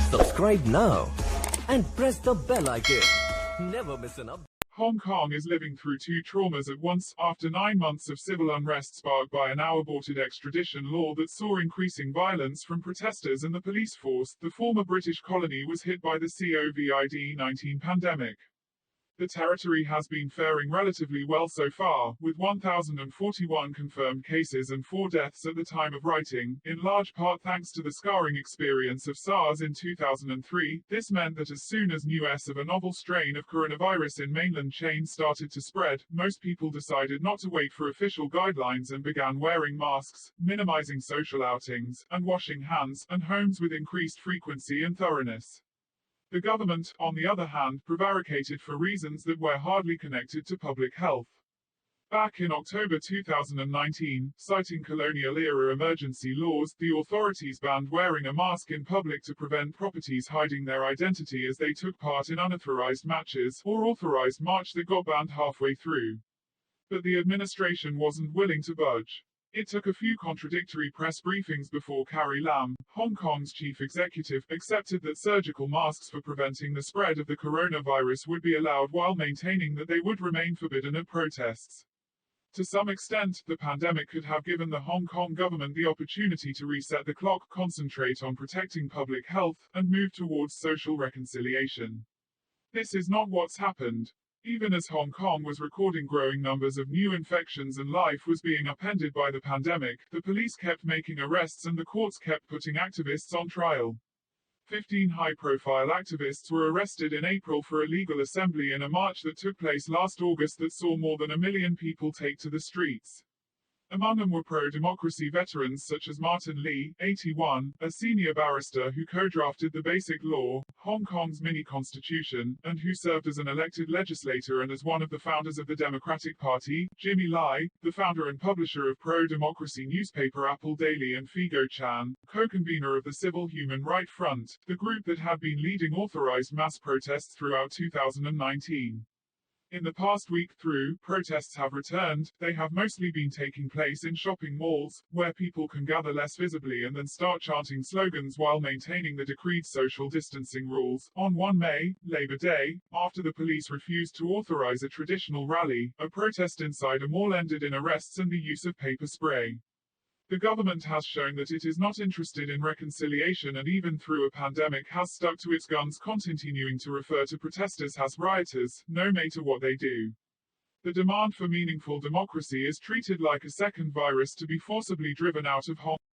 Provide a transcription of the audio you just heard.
Subscribe now and press the bell icon. Never miss an update. Hong Kong is living through two traumas at once, after 9 months of civil unrest sparked by a now-aborted extradition law that saw increasing violence from protesters and the police force. The former British colony was hit by the Covid-19 pandemic. The territory has been faring relatively well so far, with 1,041 confirmed cases and 4 deaths at the time of writing, in large part thanks to the scarring experience of SARS in 2003. This meant that as soon as news of a novel strain of coronavirus in mainland China started to spread, most people decided not to wait for official guidelines and began wearing masks, minimizing social outings, and washing hands, and homes with increased frequency and thoroughness. The government, on the other hand, prevaricated for reasons that were hardly connected to public health. Back in October 2019, citing colonial-era emergency laws, the authorities banned wearing a mask in public to prevent properties hiding their identity as they took part in unauthorized matches, or authorized march that got banned halfway through. But the administration wasn't willing to budge. It took a few contradictory press briefings before Carrie Lam, Hong Kong's chief executive, accepted that surgical masks for preventing the spread of the coronavirus would be allowed while maintaining that they would remain forbidden at protests. To some extent, the pandemic could have given the Hong Kong government the opportunity to reset the clock, concentrate on protecting public health, and move towards social reconciliation. This is not what's happened. Even as Hong Kong was recording growing numbers of new infections and life was being upended by the pandemic, the police kept making arrests and the courts kept putting activists on trial. 15 high-profile activists were arrested in April for illegal assembly in a march that took place last August that saw more than 1 million people take to the streets. Among them were pro-democracy veterans such as Martin Lee, 81, a senior barrister who co-drafted the Basic Law, Hong Kong's mini-constitution, and who served as an elected legislator and as one of the founders of the Democratic Party, Jimmy Lai, the founder and publisher of pro-democracy newspaper Apple Daily, and Figo Chan, co-convener of the Civil Human Rights Front, the group that had been leading authorized mass protests throughout 2019. In the past week, protests have returned. They have mostly been taking place in shopping malls, where people can gather less visibly and then start chanting slogans while maintaining the decreed social distancing rules. On 1 May, Labor Day, after the police refused to authorize a traditional rally, a protest inside a mall ended in arrests and the use of paper spray. The government has shown that it is not interested in reconciliation and even through a pandemic has stuck to its guns, continuing to refer to protesters as rioters, no matter what they do. The demand for meaningful democracy is treated like a second virus to be forcibly driven out of Hong Kong.